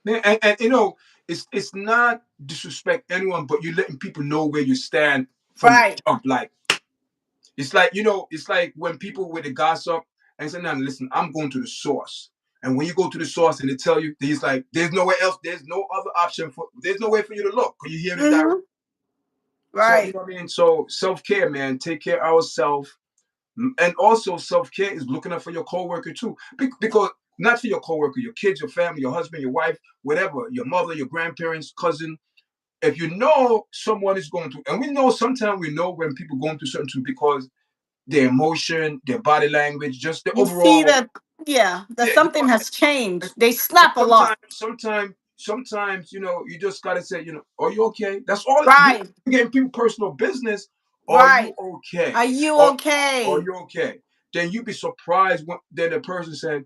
Man, and you know, it's not disrespect anyone, but you're letting people know where you stand from the Right. jump. Like it's like, you know, it's like when people with the gossip and say, "Now listen, I'm going to the source." And when you go to the source and they tell you, he's like, "There's nowhere else. There's no other option for. There's no way for you to look because you're hearing it direct." Mm-hmm. So you Right. know what I mean. So self care, man. Take care of ourselves, and also self care is looking out for your coworker too, because not for your coworker, your kids, your family, your husband, your wife, whatever, your mother, your grandparents, cousin. If you know someone is going through, and we know sometimes we know when people going through certain things because their emotion, their body language, just the You see overall. that, yeah, that Yeah, you know, something has and, changed. They and snap a lot. sometimes, you know, you just gotta say, you know, are you okay? That's all. You Right. getting people personal business. Are you Right. okay? Are you Or are okay? you okay? Then you'd be surprised when then the person said,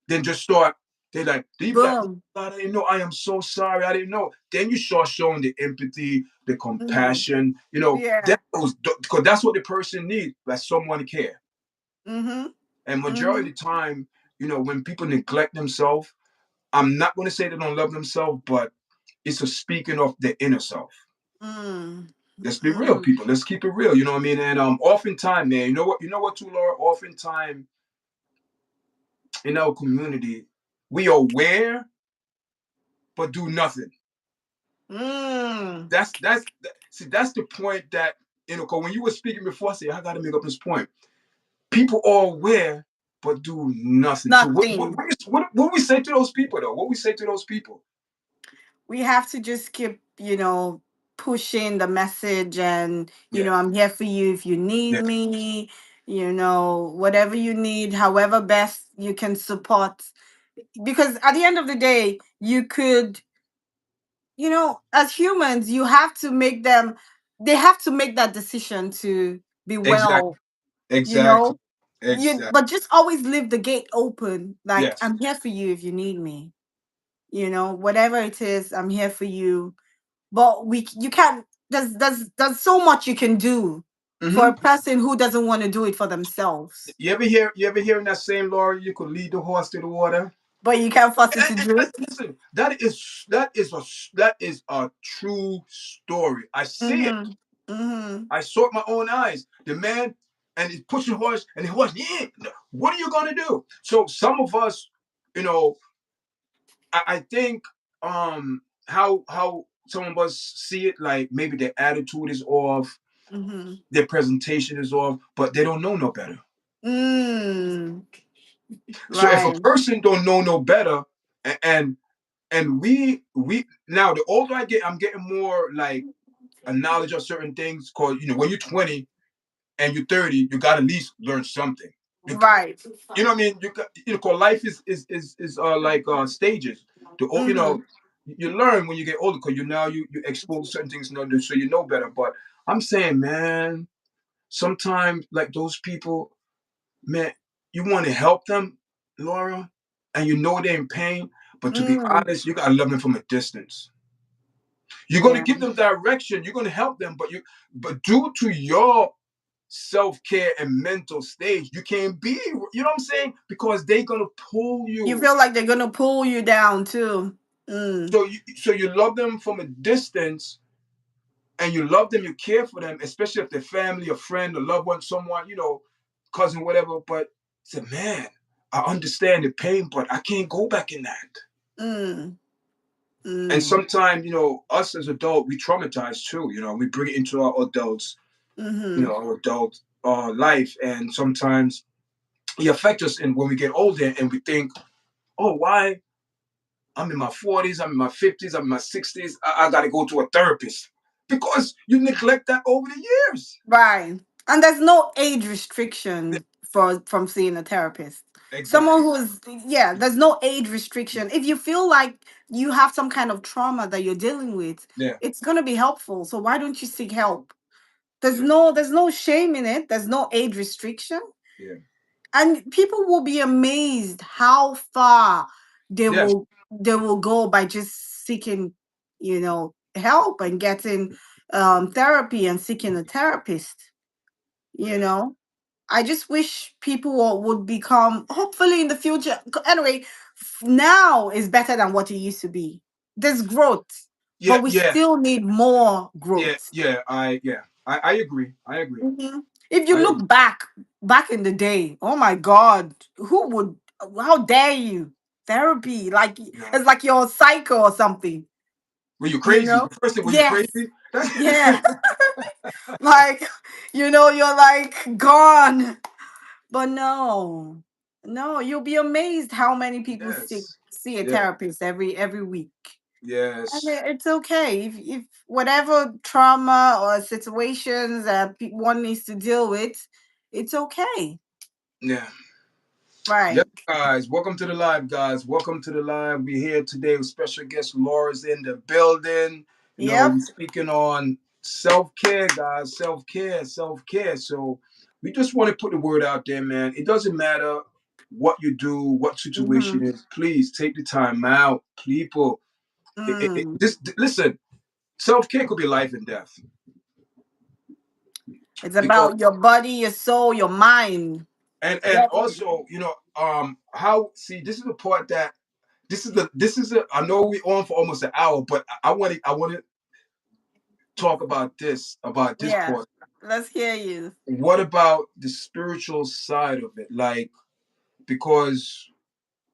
then just start. They like, they be like, oh, Boom. God, I didn't know. I am so sorry. I didn't know. Then you start showing the empathy, the Mm-hmm. compassion. You know, Yeah. that goes because that's what the person needs. That someone care. Mm-hmm. And Mm-hmm. majority of the time, you know, when people neglect themselves, I'm not going to say they don't love themselves, but it's a speaking of their inner self. Mm. Let's be real, Mm. people. Let's keep it real. You know what I mean? And oftentimes, man, you know what, too, Laura. Oftentimes in our community, we are aware but do nothing. Mm. See, that's the point that, you know. Cause when you were speaking before, I said I got to make up this point. People are aware but do nothing. So Nothing. what we say to those people though? What we say to those people? We have to just keep, pushing the message and, Yeah, I'm here for you if you need yeah. me, whatever you need, however best you can support. Because at the end of the day, you could, as humans, you have to make them, they have to make that decision to be Exactly, well, you exactly, know, exactly. but just always leave the gate open. Like, Yes. I'm here for you if you need me, whatever it is, I'm here for you. But you can't, there's so much you can do for Mm-hmm. a person who doesn't want to do it for themselves, You ever hearing that same, Laura? You could lead the horse to the water. but you can't force it to do it. Listen, that is a true story. I see it. Mm-hmm. Mm-hmm. I saw it with my own eyes. The man and he's pushing the horse, and the horse, yeah. What are you gonna do? So some of us, you know, I think how some of us see it, like maybe their attitude is off, Mm-hmm. their presentation is off, but they don't know no better. Mm. So if a Right. person don't know no better, and we now the older I get, I'm getting more like a knowledge of certain things. Cause you know when you're 20 and you're 30, you got to at least learn something. You, Right. you know what I mean? You got, you know, cause life is like stages. You Mm-hmm. know, you learn when you get older, cause you expose certain things, so you know better. But I'm saying, man, sometimes like those people, man, you want to help them, Laura, and you know they're in pain. But to be Mm. honest, you gotta love them from a distance. You're gonna Yeah. give them direction. You're gonna help them, but due to your self care and mental stage, you can't be. You know what I'm saying? Because they're gonna pull You you. feel like they're gonna pull you down too. Mm. So you love them from a distance, and you love them. You care for them, especially if they're family, a friend, a loved one, someone, cousin, whatever. But say, man, I understand the pain, but I can't go back in that. Mm. And Mm. sometimes, us as adults, we traumatize too. We bring it into our adults. Mm-hmm. our adult life, and sometimes it affects us. And when we get older, and we think, oh, why I'm in my 40s, I'm in my 50s, I'm in my 60s, I got to go to a therapist because you neglect that over the years. Right. And there's no age restriction for from seeing a therapist. Someone Exactly. who is, yeah, there's no age restriction. If you feel like you have some kind of trauma that you're dealing with, Yeah. it's going to be helpful. So why don't you seek help? Yeah. There's no shame in it. There's no age restriction. Yeah. And people will be amazed how far Yes. they will go by just seeking, help and getting therapy and seeking a therapist. you Yeah. know I just wish people would become, hopefully in the future. Anyway, now is better than what it used to be. There's growth, Yeah. but we Yeah. still need more Yeah. growth. I agree. I agree. Mhm. If you I agree. look back in the day, oh my God, who would? How dare you? Therapy, like No. it's like you're psycho or something. Were you You crazy? know? The first thing, were you Yes. crazy? That's Yeah. Like, you're like gone. But no, no, you'll be amazed how many people yes. see a Yeah. therapist every week. And Yes. it's okay if whatever trauma or situations that one needs to deal with, it's okay. Yeah. Yep, Right. guys. Welcome to the live, guys. Welcome to the live. We're here today with special guest Laura's in the building. We're Yep. speaking on self care, guys. Self care, self care. So we just want to put the word out there, man. It doesn't matter what you do, what Mm-hmm. situation is. Please take the time out, people. Mm. Listen. Self care could be life and death It's because about your body, your soul, your mind. and Yep. also how see this is the part that this is a I know we on for almost an hour, but I want to talk about this Yeah. part. Let's hear you. What about the spiritual side of it? Like, because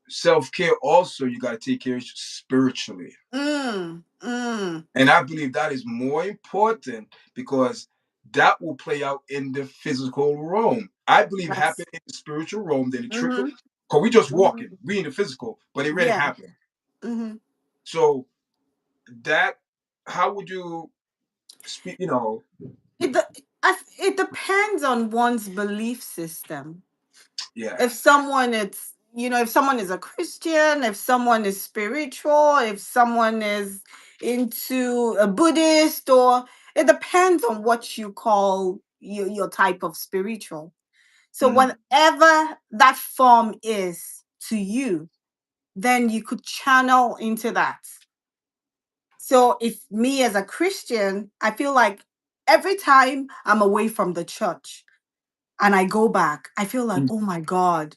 self-care also you got to take care of spiritually. Mm. Mm. And I believe that is more important because that will play out in the physical realm. I believe it That's happened in the spiritual realm, then it trickled. mm-hmm. Because we just Mm-hmm. walking, we in the physical, but it already Yeah. happened. Mm-hmm. So that, how would you speak? It depends on one's belief system. Yeah, If someone it's if someone is a Christian, if someone is spiritual, if someone is into a Buddhist, or it depends on what you call your type of spiritual. So mm, whatever that form is to you, then you could channel into that. So if me as a Christian, I feel like every time I'm away from the church and I go back, I feel like, mm. oh my God,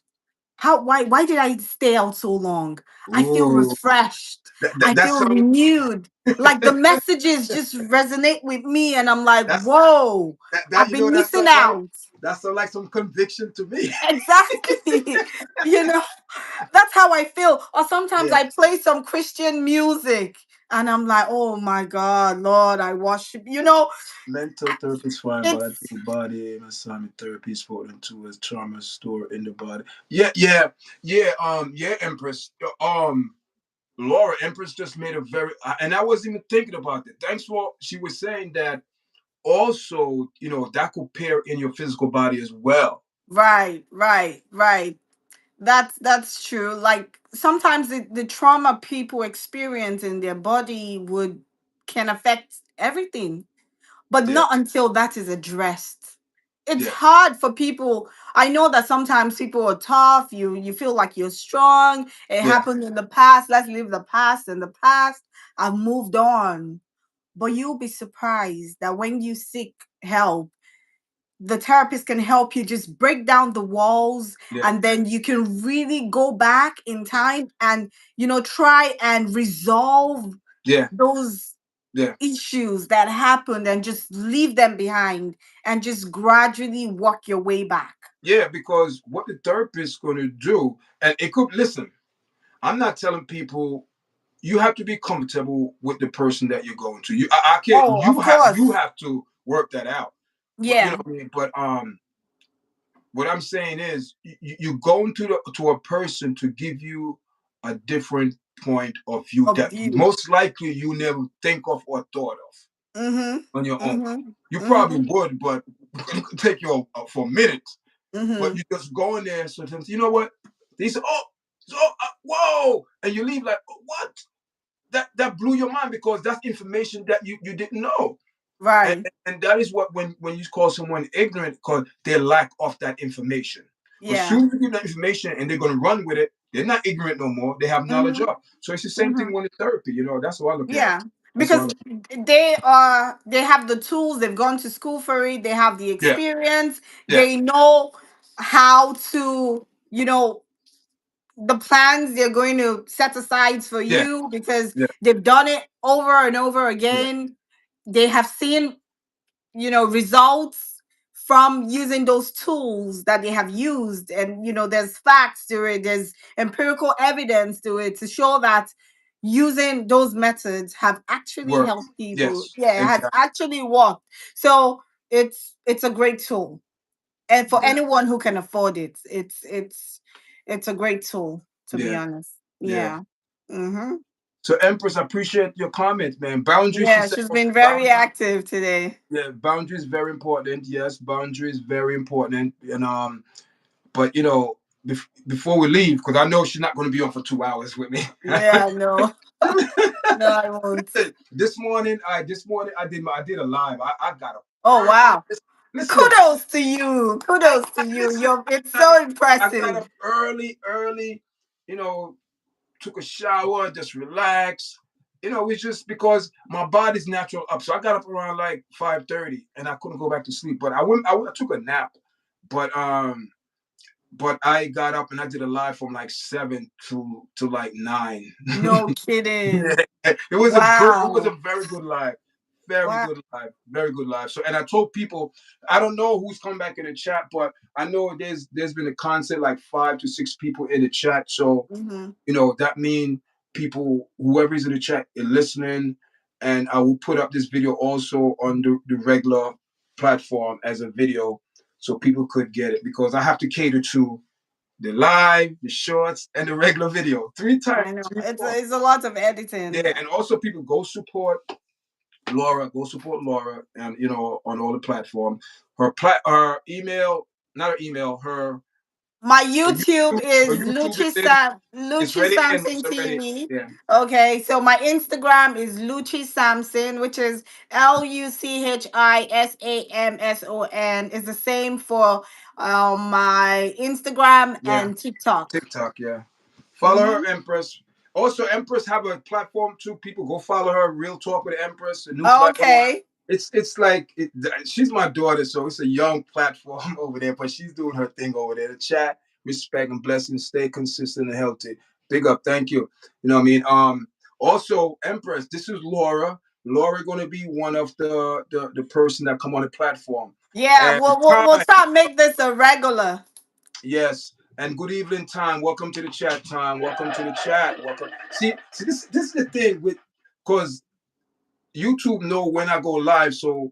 why did I stay out so long? I feel Ooh, refreshed. I that feel sound renewed. Like the messages just resonate with me, and I'm like, that's whoa, that I've you know been that missing sound like out. that sound like some conviction to me. Exactly. you know, that's how I feel. Or sometimes Yeah. I play some Christian music and I'm like, oh my God, Lord, I worship. Mental therapy is fine, but I It's think the body assignment therapy is important too as trauma stored in the body. Yeah, yeah, yeah. Yeah, Empress. Laura, Empress just made a very, and I wasn't even thinking about it. Thanks for she was saying that also, that could pair in your physical body as well. right, right, right. That's true. Like sometimes the trauma people experience in their body would can affect everything, but Yeah, not until that is addressed. It's yeah, hard for people. I know that sometimes people are tough. You feel like you're strong. It yeah, happened in the past. Let's leave the past in the past. I've moved on. But you'll be surprised that when you seek help, the therapist can help you just break down the walls, yeah, and then you can really go back in time and try and resolve yeah, those yeah, issues that happened and just leave them behind and just gradually work your way back. yeah. Because what the therapist is going to do, and it could listen. I'm not telling people you have to be comfortable with the person that you're going to. I can't. Oh, of You course. have to work that out. But you know Yeah. what I mean. But what I'm saying is, you go into to a person to give you a different point of view Of that view. most likely you never think of or thought of Mm-hmm. on your own. Mm-hmm. You probably Mm-hmm. would, but it could take you for a minute. But Mm-hmm. you just go in there. Sometimes you know what they say. Whoa, and you leave like, what? That blew your mind because that's information that you didn't know. And, Right. and that is what when you call someone ignorant because they lack of that information. But as Yeah. soon as you give that information and they're gonna run with it, they're not ignorant no more. They have knowledge Mm-hmm. of. So it's the same Mm-hmm. thing when it's therapy. That's how I look at it. Yeah. That's how I Because look. they have the tools, they've gone to school for it, they have the Yeah, experience, yeah, they know how to, the plans they're going to set aside for yeah, you because yeah, they've done it over and over yeah. again. They have seen, results from using those tools that they have used. And, there's facts to it, there's empirical evidence to it to show that using those methods have actually Work. helped people. Yes, Yeah, it has exactly. actually worked. So it's a great tool. And for Yeah, anyone who can afford it, it's a great tool, to be yeah, honest. yeah. Yeah. Mm-hmm. So Empress, I appreciate your comments, man. Boundaries, she Yeah, said. she's been very Boundaries. active today. Yeah, boundaries very important. Yes, boundaries very important. And but before we leave, because I know she's not going to be on for 2 hours with me. Yeah, no. No, I won't. This morning I did a live. I got up Oh early. wow. Listen, Kudos to you. I, Kudos to you. listen. It's so I got impressive. up early. You know, took a shower, just relaxed. It's just because my body's natural up. So I got up around like 5:30, and I couldn't go back to sleep. But I took a nap. But I got up and I did a live from like 7 to like 9. No kidding. Yeah, it was a Wow. very good live. Very Wow. good live. Very good live. So, and I told people, I don't know who's come back in the chat, but I know there's been a constant like 5 to 6 people in the chat. So, Mm-hmm. that means people, whoever is in the chat, is listening. And I will put up this video also on the regular platform as a video so people could get it because I have to cater to the live, the shorts, and the regular video. Three times, I know. three, It's four. it's a lot of editing. Yeah, and also people go support Laura. Go support Laura, and on all the platforms. Her email, not her email. My Her YouTube YouTube, her is YouTube is in. It's Luchi ready in. Samson It's already. TV. Yeah, Okay, so my Instagram is Luchi Samson, which is LuchiSamson. It's the same for my Instagram yeah. and TikTok. TikTok, yeah. Follow Mm-hmm. her, Empress. Also, Empress have a platform too. People go follow her. Real Talk with Empress, a new platform. Okay. It's like she's my daughter, so it's a young platform over there. But she's doing her thing over there. The chat, respect and blessings. Stay consistent and healthy. Big up, thank you. You know what I mean. Also, Empress, this is Laura. Laura gonna be one of the person that come on the platform. Yeah, And we'll time, start make this a regular. yes. And good evening, time. Welcome to the chat, time. Welcome to the chat. Welcome. See, this is the thing with because YouTube know when I go live, so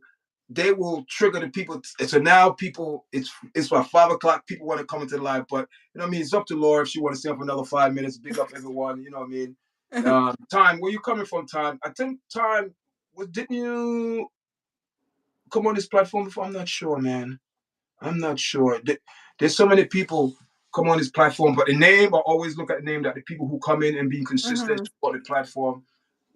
they will trigger the people. So now people, it's about 5 o'clock. People want to come into the live, but what I mean. It's up to Laura if she want to stay up for another 5 minutes. Big up everyone. You know what I mean. Time, where you coming from? Time. I think time. Didn't you come on this platform before? I'm not sure, man. I'm not sure. There's so many people come on this platform, but the name, I always look at the name that the people who come in and being consistent Hmm. support the platform.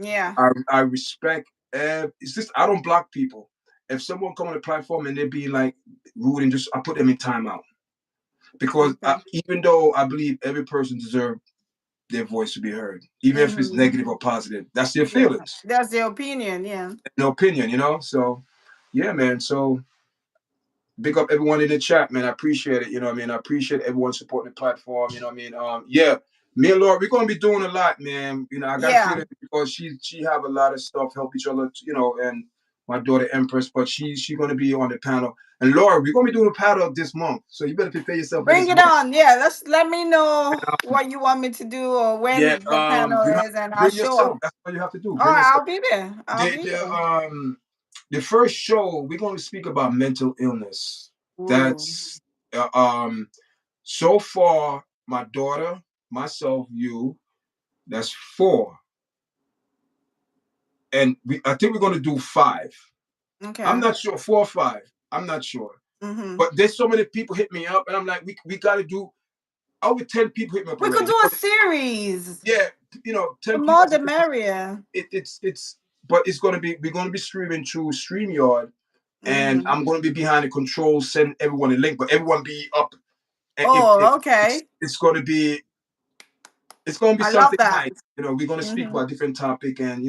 Yeah. I respect. It's just I don't block people. If someone come on the platform and they're being like rude and just I put them in timeout because Okay. even though I believe every person deserves their voice to be heard, even if it's Hmm. negative or positive, that's their Yeah. feelings, That's the opinion. Yeah. no opinion, So yeah, man. So big up everyone in the chat, man. I appreciate it. You know what I mean? I appreciate everyone supporting the platform. You know what I mean? Yeah. Me and Laura, we're gonna be doing a lot, man. I got a Yeah. feeling because she have a lot of stuff, help each other, and my daughter Empress, but she gonna be on the panel. And Laura, we're gonna be doing a panel this month. So you better prepare yourself for Bring this it month. on. Yeah, let me know what you want me to do or Yeah, when the panel you have is, to and I'll bring show yourself. up. That's all you have to do. All Bring right, yourself. I'll be there. I'll They be they there. the first show we're going to speak about mental illness. Ooh. That's uh, um so far my daughter, myself, you. That's four, and I think we're going to do five. I'm Okay. not sure, four or five. I'm not sure, Mm-hmm. but there's so many people hit me up, and I'm like, we got to do. Over 10 people hit me up We could already. do a series. Yeah, The 10 people. more I the said, merrier. it's but it's gonna be we're gonna be streaming through StreamYard, and Mm-hmm. I'm gonna be behind the controls, send everyone a link, but everyone be up. And Oh, it's okay. it's gonna be it's gonna be I love something that. nice. We're gonna speak Mm-hmm. about different topic and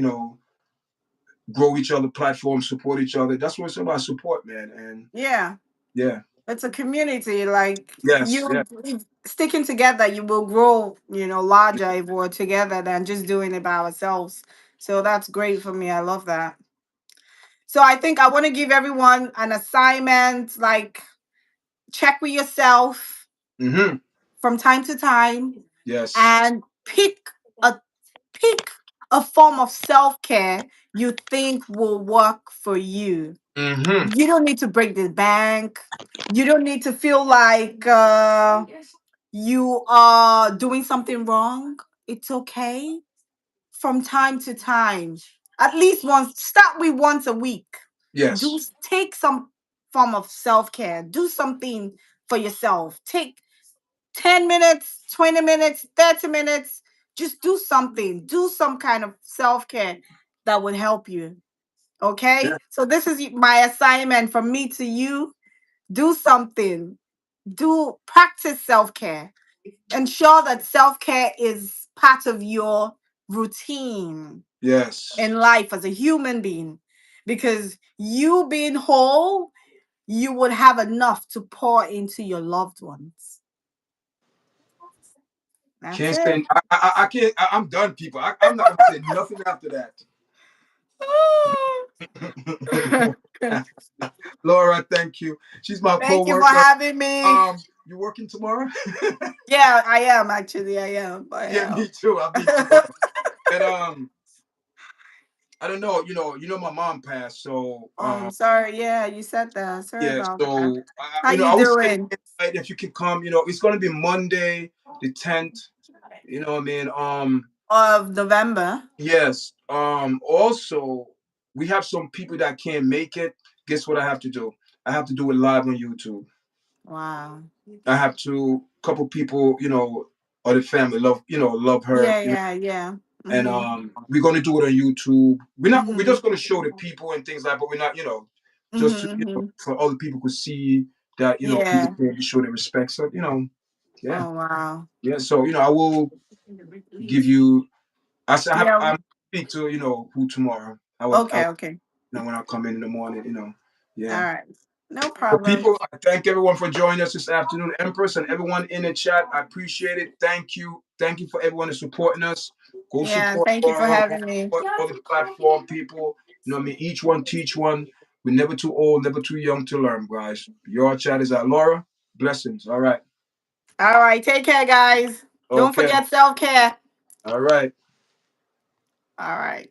grow each other platforms, support each other. That's what it's about, support, man. And Yeah. yeah, It's a community. Like yes, yeah, you sticking together, you will grow, larger if we're together than just doing it by ourselves. So that's great for me. I love that. So I think I want to give everyone an assignment, like check with yourself mm-hmm, from time to time yes, and a pick a form of self-care you think will work for you. mm-hmm, You don't need to break the bank. You don't need to feel like you are doing something wrong. It's okay. From time to time, at least once, start with once a week. yes, Take some form of self-care. Do something for yourself. Take 10 minutes, 20 minutes, 30 minutes. Just do something. Do some kind of self-care that would help you. yeah, Okay? So this is my assignment from me to you. Do something. Do practice self-care. Ensure that self-care is part of your routine yes. in life as a human being, because you being whole, you would have enough to pour into your loved ones. That's Can't it. say I can't. I'm done, people. I'm not gonna say nothing after that. Laura, thank you. She's my Thank you for co-worker. having me. You working tomorrow? Yeah, I am actually. I Yeah, am. me too. I'll be too. And I don't know. My mom passed, so Oh, I'm sorry. Yeah, you said that. Sorry yeah. about that. So How you I would say doing? if you can come, it's gonna be Monday the 10th. You know what I mean? Of November. Yes. Also, we have some people that can't make it. Guess what I have to do? I have to do it live on YouTube. Wow. I have to couple people, or the family love her, Yeah, yeah, yeah. and Mm-hmm. we're gonna do it on YouTube. We're Mm-hmm. just gonna show the people and things like, but we're not, just to, Mm-hmm. Mm-hmm. for other people could see that people Yeah. can show their respect. So yeah, Oh wow. yeah. So I will give you. I said Yeah. I'm speak to who tomorrow. I Okay, okay. when I come in the morning. All Yeah. right. No So, problem. people, I thank everyone for joining us this afternoon, Empress, and everyone in the chat. I appreciate it. Thank you. Thank you for everyone that's supporting us. Go Yeah, support thank you for Laura, having me. support all the platform people. You know what I mean? Each one teach one. We're never too old, never too young to learn, guys. Your chat is at Laura. Blessings. All right. All right, take care, guys. Don't Okay. forget self-care. All right. All right.